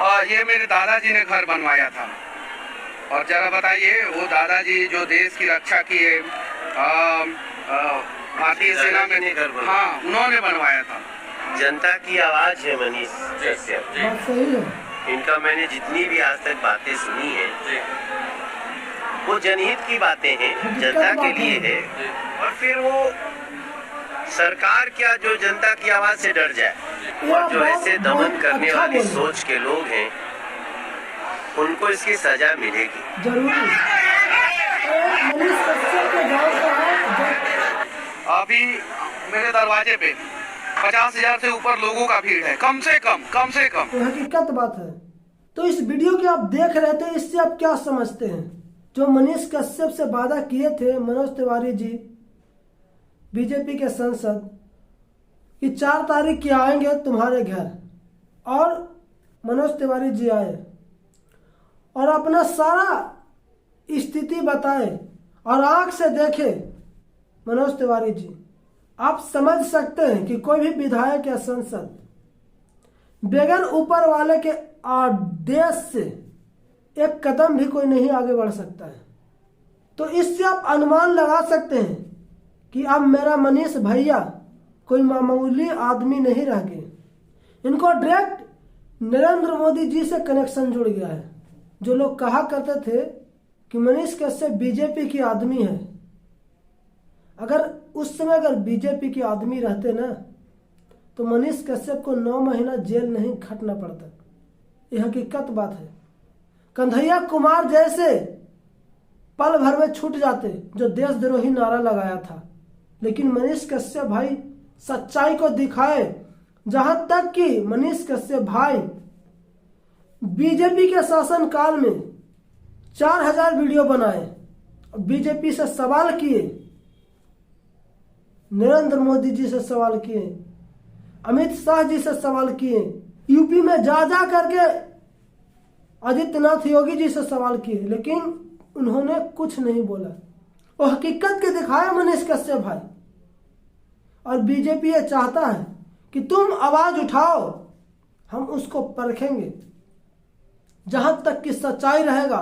ये मेरे दादाजी ने घर बनवाया था। और जरा बताइए, वो दादाजी जो देश की रक्षा किए, भारतीय सेना में घर, हाँ, उन्होंने बनवाया था। जनता की आवाज है मनीष कश्यप। सही है। इनका मैंने जितनी भी आज तक बातें सुनी है वो जनहित की बातें हैं, जनता के लिए है। और फिर वो सरकार क्या जो जनता की आवाज से डर जाए, और जो ऐसे दमन करने वाली सोच के लोग हैं उनको इसकी सजा मिलेगी जरूर। अभी मेरे दरवाजे पे 50,000 से ऊपर लोगों का भीड़ है, कम से कम। तो हकीकत बात है। तो इस वीडियो के आप देख रहे थे, इससे आप क्या समझते हैं? जो मनीष कश्यप से वादा किए थे मनोज तिवारी जी बीजेपी के सांसद कि 4 तारीख के आएंगे तुम्हारे घर, और मनोज तिवारी जी आए और अपना सारा स्थिति बताए और आंख से देखे मनोज तिवारी जी। आप समझ सकते हैं कि कोई भी विधायक या सांसद बगैर ऊपर वाले के आदेश से एक कदम भी कोई नहीं आगे बढ़ सकता है। तो इससे आप अनुमान लगा सकते हैं कि अब मेरा मनीष भैया कोई मामूली आदमी नहीं रह गए। इनको डायरेक्ट नरेंद्र मोदी जी से कनेक्शन जुड़ गया है। जो लोग कहा करते थे कि मनीष कश्यप बीजेपी की आदमी है, अगर उस समय अगर बीजेपी के आदमी रहते ना तो मनीष कश्यप को 9 महीना जेल नहीं खटना पड़ता। यह हकीकत बात है। कन्हैया कुमार जैसे पल भर में छूट जाते जो देशद्रोही नारा लगाया था, लेकिन मनीष कश्यप भाई सच्चाई को दिखाए। जहां तक कि मनीष कश्यप भाई बीजेपी के शासन काल में 4000 वीडियो बनाए, बीजेपी से सवाल किए, नरेंद्र मोदी जी से सवाल किए, अमित शाह जी से सवाल किए, यूपी में जा करके आदित्यनाथ योगी जी से सवाल किए, लेकिन उन्होंने कुछ नहीं बोला। वो हकीकत के दिखाया मनीष कश्यप भाई। और बीजेपी ये चाहता है कि तुम आवाज उठाओ, हम उसको परखेंगे। जहां तक कि सच्चाई रहेगा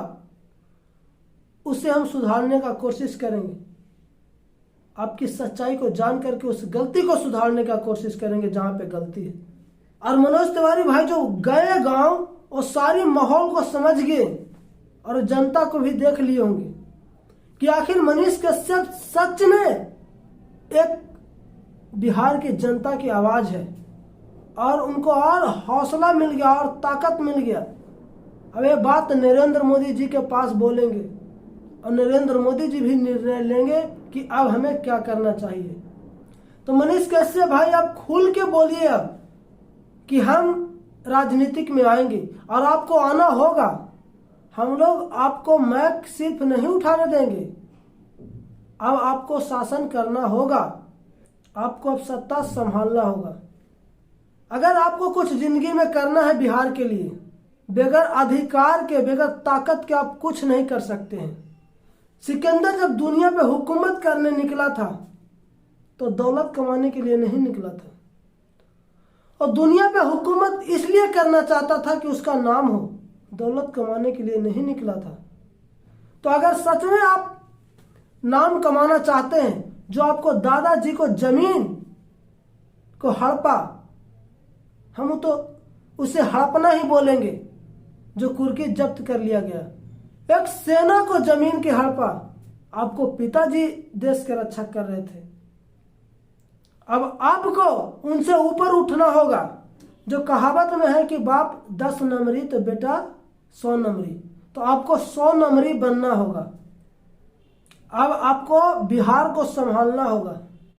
उसे हम सुधारने का कोशिश करेंगे। आपकी सच्चाई को जान करके उस गलती को सुधारने का कोशिश करेंगे जहां पे गलती है। और मनोज तिवारी भाई जो गए गांव और सारी माहौल को समझ गए और जनता को भी देख लिए होंगे कि आखिर मनीष कश्यप सच में एक बिहार की जनता की आवाज है, और उनको और हौसला मिल गया और ताकत मिल गया। अब ये बात नरेंद्र मोदी जी के पास बोलेंगे और नरेंद्र मोदी जी भी निर्णय लेंगे कि अब हमें क्या करना चाहिए। तो मनीष कश्यप भाई आप खुल के बोलिए अब कि हम राजनीतिक में आएंगे और आपको आना होगा। हम लोग आपको मैक सिर्फ नहीं उठाने देंगे, अब आपको शासन करना होगा, आपको अब सत्ता संभालना होगा। अगर आपको कुछ जिंदगी में करना है बिहार के लिए, बगैर अधिकार के, बगैर ताकत के आप कुछ नहीं कर सकते हैं। सिकंदर जब दुनिया पे हुकूमत करने निकला था तो दौलत कमाने के लिए नहीं निकला था, और दुनिया पे हुकूमत इसलिए करना चाहता था कि उसका नाम हो, दौलत कमाने के लिए नहीं निकला था। तो अगर सच में आप नाम कमाना चाहते हैं, जो आपको दादाजी को जमीन को हड़पा, हम तो उसे हड़पना ही बोलेंगे, जो कुर्की जब्त कर लिया गया, एक सेना को जमीन की हड़पा, आपको पिताजी देश की रक्षा कर रहे थे। अब आपको उनसे ऊपर उठना होगा। जो कहावत में है कि बाप 10 नंबरी तो बेटा 100 नंबरी, तो आपको 100 नंबरी बनना होगा। अब आपको बिहार को संभालना होगा।